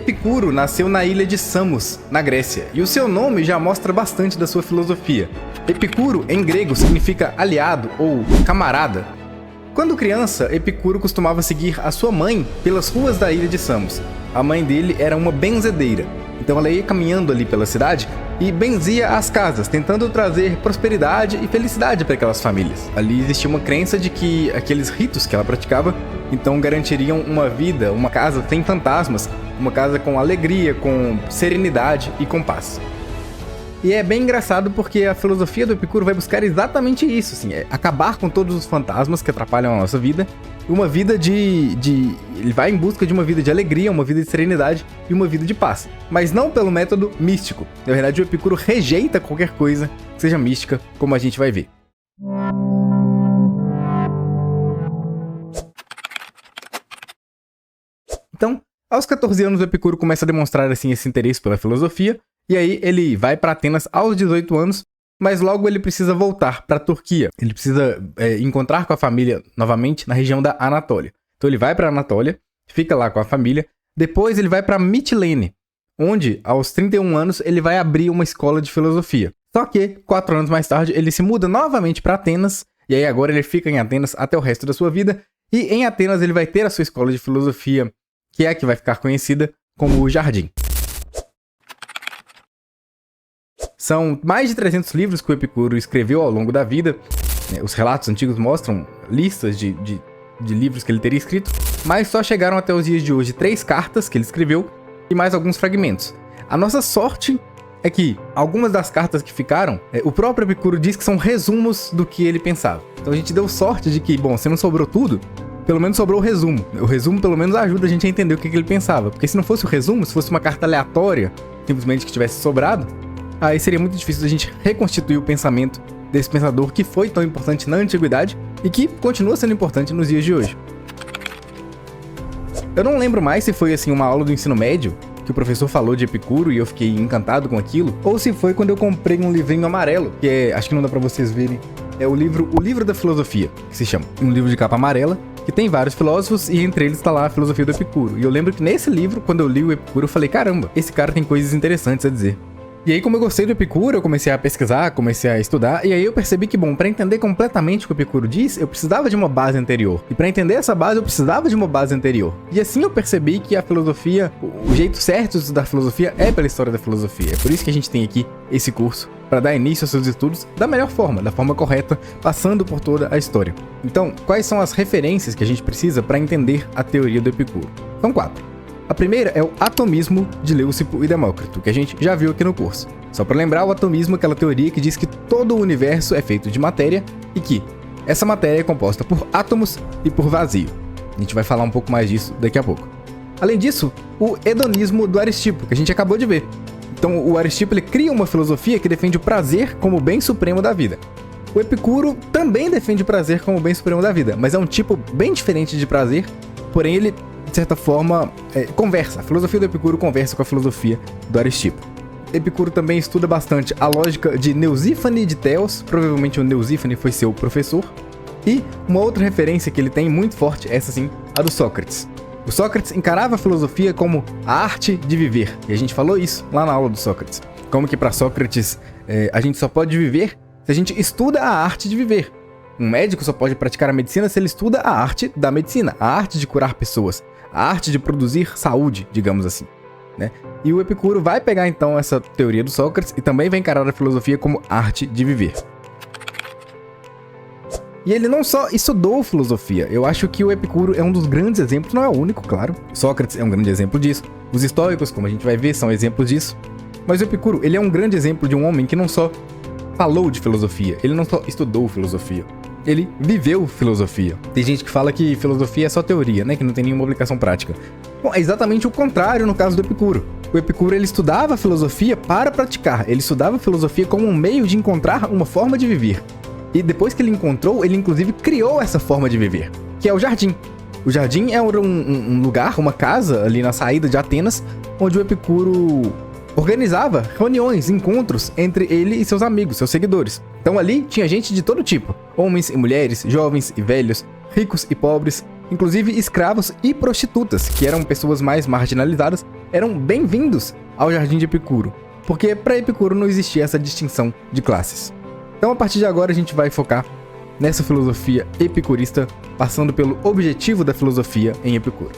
Epicuro nasceu na ilha de Samos, na Grécia, e o seu nome já mostra bastante da sua filosofia. Epicuro, em grego, significa aliado ou camarada. Quando criança, Epicuro costumava seguir a sua mãe pelas ruas da ilha de Samos. A mãe dele era uma benzedeira, então ela ia caminhando ali pela cidade e benzia as casas, tentando trazer prosperidade e felicidade para aquelas famílias. Ali existia uma crença de que aqueles ritos que ela praticava então garantiriam uma vida, uma casa sem fantasmas, uma casa com alegria, com serenidade e com paz. E é bem engraçado porque a filosofia do Epicuro vai buscar exatamente isso, assim, acabar com todos os fantasmas que atrapalham a nossa vida, uma vida ele vai em busca de uma vida de alegria, uma vida de serenidade e uma vida de paz. Mas não pelo método místico. Na verdade, o Epicuro rejeita qualquer coisa que seja mística, como a gente vai ver. Então, aos 14 anos, o Epicuro começa a demonstrar assim, esse interesse pela filosofia, e aí ele vai para Atenas aos 18 anos, mas logo ele precisa voltar para a Turquia. Ele precisa encontrar com a família novamente na região da Anatólia. Então ele vai para a Anatólia, fica lá com a família, depois ele vai para Mitilene, onde aos 31 anos ele vai abrir uma escola de filosofia. Só que 4 anos mais tarde ele se muda novamente para Atenas, e aí agora ele fica em Atenas até o resto da sua vida, e em Atenas ele vai ter a sua escola de filosofia, que é a que vai ficar conhecida como o Jardim. São mais de 300 livros que o Epicuro escreveu ao longo da vida. Os relatos antigos mostram listas de livros que ele teria escrito, mas só chegaram até os dias de hoje 3 cartas que ele escreveu e mais alguns fragmentos. A nossa sorte é que algumas das cartas que ficaram, o próprio Epicuro diz que são resumos do que ele pensava. Então a gente deu sorte de que, bom, se não sobrou tudo, pelo menos sobrou o resumo. O resumo pelo menos ajuda a gente a entender o que ele pensava, porque se não fosse o resumo, se fosse uma carta aleatória, simplesmente que tivesse sobrado, aí seria muito difícil a gente reconstituir o pensamento desse pensador que foi tão importante na antiguidade e que continua sendo importante nos dias de hoje. Eu não lembro mais se foi assim uma aula do ensino médio que o professor falou de Epicuro e eu fiquei encantado com aquilo, ou se foi quando eu comprei um livrinho amarelo, que acho que não dá pra vocês verem, é o livro da Filosofia, que se chama. Um livro de capa amarela, que tem vários filósofos e entre eles está lá a filosofia do Epicuro. E eu lembro que nesse livro, quando eu li o Epicuro, eu falei, caramba, esse cara tem coisas interessantes a dizer. E aí, como eu gostei do Epicuro, eu comecei a pesquisar, comecei a estudar, e aí eu percebi que, bom, para entender completamente o que o Epicuro diz, eu precisava de uma base anterior. E para entender essa base, eu precisava de uma base anterior. E assim eu percebi que a filosofia, o jeito certo de estudar filosofia é pela história da filosofia. É por isso que a gente tem aqui esse curso, para dar início aos seus estudos da melhor forma, da forma correta, passando por toda a história. Então, quais são as referências que a gente precisa para entender a teoria do Epicuro? São 4. A primeira é o atomismo de Leucipo e Demócrito, que a gente já viu aqui no curso. Só para lembrar, o atomismo é aquela teoria que diz que todo o universo é feito de matéria e que essa matéria é composta por átomos e por vazio. A gente vai falar um pouco mais disso daqui a pouco. Além disso, o hedonismo do Aristipo, que a gente acabou de ver. Então, o Aristipo ele cria uma filosofia que defende o prazer como o bem supremo da vida. O Epicuro também defende o prazer como o bem supremo da vida, mas é um tipo bem diferente de prazer, porém ele de certa forma, conversa. A filosofia do Epicuro conversa com a filosofia do Aristipo. Epicuro também estuda bastante a lógica de Neusífane de Teos, provavelmente o Neusífane foi seu professor. E uma outra referência que ele tem muito forte, essa sim, a do Sócrates. O Sócrates encarava a filosofia como a arte de viver, e a gente falou isso lá na aula do Sócrates. Como que para Sócrates a gente só pode viver se a gente estuda a arte de viver. Um médico só pode praticar a medicina se ele estuda a arte da medicina, a arte de curar pessoas, a arte de produzir saúde, digamos assim, né? E o Epicuro vai pegar então essa teoria do Sócrates e também vai encarar a filosofia como arte de viver. E ele não só estudou filosofia, eu acho que o Epicuro é um dos grandes exemplos, não é o único, claro. Sócrates é um grande exemplo disso, os estoicos, como a gente vai ver, são exemplos disso. Mas o Epicuro, ele é um grande exemplo de um homem que não só falou de filosofia, ele não só estudou filosofia, ele viveu filosofia. Tem gente que fala que filosofia é só teoria, né? Que não tem nenhuma aplicação prática. Bom, é exatamente o contrário no caso do Epicuro. O Epicuro, ele estudava filosofia para praticar. Ele estudava filosofia como um meio de encontrar uma forma de viver. E depois que ele encontrou, ele inclusive criou essa forma de viver, que é o Jardim. O Jardim é um lugar, uma casa ali na saída de Atenas, onde o Epicuro organizava reuniões, encontros entre ele e seus amigos, seus seguidores. Então ali tinha gente de todo tipo, homens e mulheres, jovens e velhos, ricos e pobres, inclusive escravos e prostitutas, que eram pessoas mais marginalizadas eram bem-vindos ao Jardim de Epicuro, porque para Epicuro não existia essa distinção de classes. Então, a partir de agora, a gente vai focar nessa filosofia epicurista, passando pelo objetivo da filosofia em Epicuro.